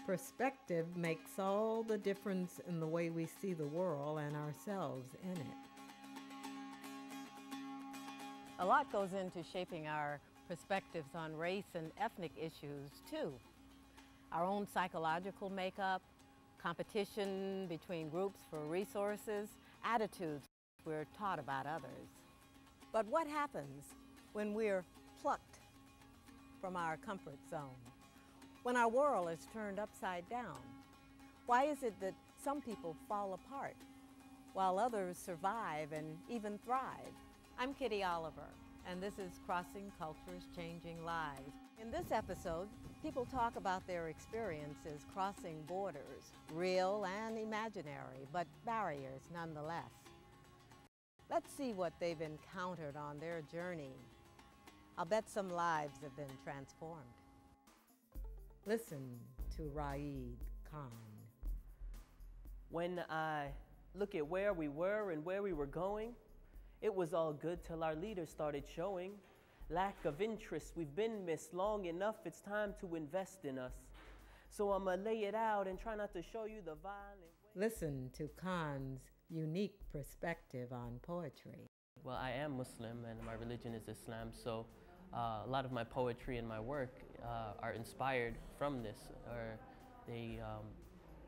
Perspective makes all the difference in the way we see the world and ourselves in it. A lot goes into shaping our perspectives on race and ethnic issues, too. Our own psychological makeup, competition between groups for resources, attitudes we're taught about others. But what happens when we're plucked from our comfort zone? When our world is turned upside down? Why is it that some people fall apart while others survive and even thrive? I'm Kitty Oliver, and this is Crossing Cultures, Changing Lives. In this episode, people talk about their experiences crossing borders, real and imaginary, but barriers nonetheless. Let's see what they've encountered on their journey. I'll bet some lives have been transformed. Listen to Raa'id Khan. When I look at where we were and where we were going, it was all good till our leaders started showing lack of interest. We've been missed long enough, it's time to invest in us. So I'ma lay it out and try not to show you the violent way. Listen to Khan's unique perspective on poetry. Well, I am Muslim and my religion is Islam, so a lot of my poetry and my work are inspired from this, or a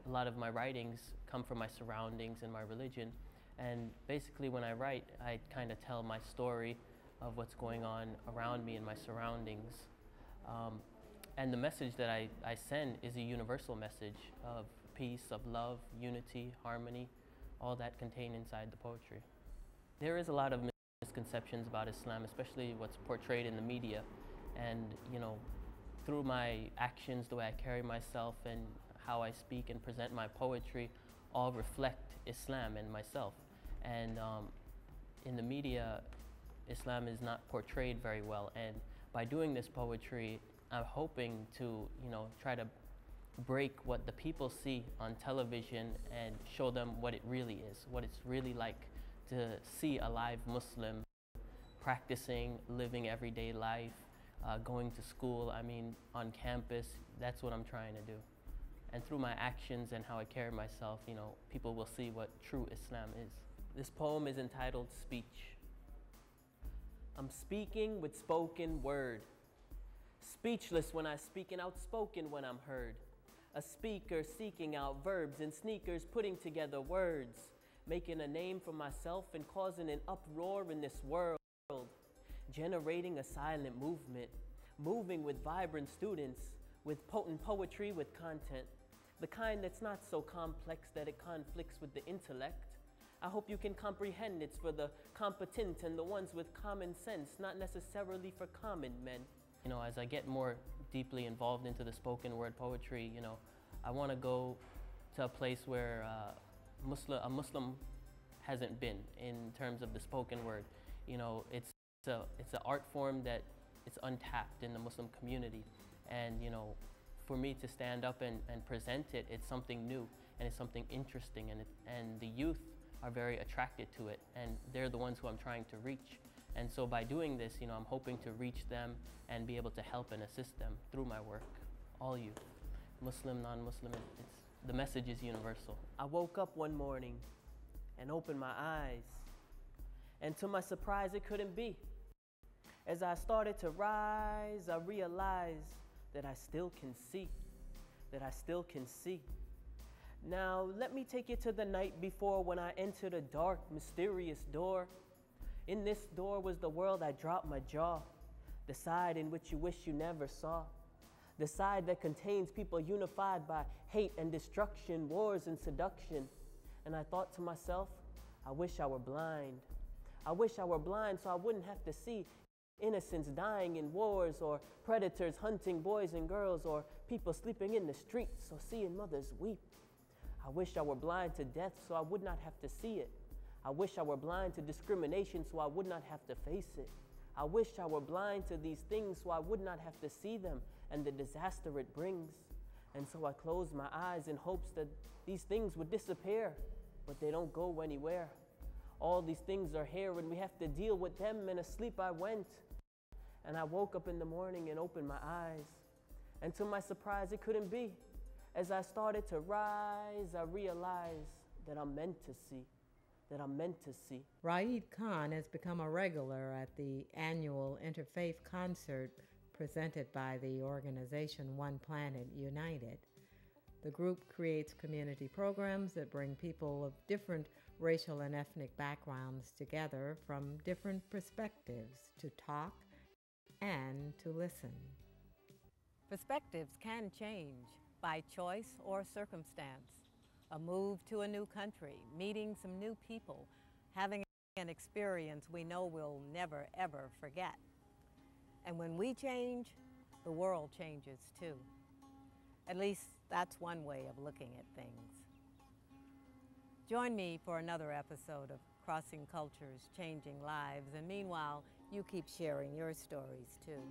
lot of my writings come from my surroundings and my religion. And basically when I write, I kind of tell my story of what's going on around me and my surroundings. And the message that I send is a universal message of peace, of love, unity, harmony, all that contained inside the poetry. There is a lot of misconceptions about Islam, especially what's portrayed in the media. And, you know, through my actions, the way I carry myself and how I speak and present my poetry, all reflect Islam and myself. And in the media, Islam is not portrayed very well. And by doing this poetry, I'm hoping to, you know, try to break what the people see on television and show them what it really is, what it's really like to see a live Muslim practicing, living everyday life, going to school, I mean, on campus. That's what I'm trying to do. And through my actions and how I carry myself, you know, people will see what true Islam is. This poem is entitled Speech. I'm speaking with spoken word, speechless when I speak and outspoken when I'm heard. A speaker seeking out verbs and sneakers, putting together words, making a name for myself and causing an uproar in this world, generating a silent movement, moving with vibrant students, with potent poetry with content, the kind that's not so complex that it conflicts with the intellect. I hope you can comprehend it's for the competent and the ones with common sense, not necessarily for common men. You know, as I get more deeply involved into the spoken word poetry, you know, I want to go to a place where a Muslim hasn't been in terms of the spoken word. You know, it's an art form that it's untapped in the Muslim community. And, you know, for me to stand up and present it, it's something new and it's something interesting, and the youth are very attracted to it, and they're the ones who I'm trying to reach. And so by doing this, you know, I'm hoping to reach them and be able to help and assist them through my work, all youth, Muslim, non-Muslim, the message is universal. I woke up one morning and opened my eyes, and to my surprise, it couldn't be. As I started to rise, I realized that I still can see, that I still can see. Now, let me take you to the night before when I entered a dark, mysterious door. In this door was the world I dropped my jaw, the side in which you wish you never saw, the side that contains people unified by hate and destruction, wars and seduction. And I thought to myself, I wish I were blind. I wish I were blind so I wouldn't have to see innocents dying in wars, or predators hunting boys and girls, or people sleeping in the streets, or seeing mothers weep. I wish I were blind to death so I would not have to see it. I wish I were blind to discrimination so I would not have to face it. I wish I were blind to these things so I would not have to see them and the disaster it brings. And so I closed my eyes in hopes that these things would disappear, but they don't go anywhere. All these things are here and we have to deal with them, and asleep I went. And I woke up in the morning and opened my eyes. And to my surprise, it couldn't be. As I started to rise, I realized that I'm meant to see, that I'm meant to see. Raa'id Khan has become a regular at the annual interfaith concert presented by the organization One Planet United. The group creates community programs that bring people of different racial and ethnic backgrounds together from different perspectives to talk and to listen. Perspectives can change by choice or circumstance. A move to a new country, meeting some new people, having an experience we know we'll never, ever forget. And when we change, the world changes too. At least that's one way of looking at things. Join me for another episode of Crossing Cultures, Changing Lives, and meanwhile, you keep sharing your stories too.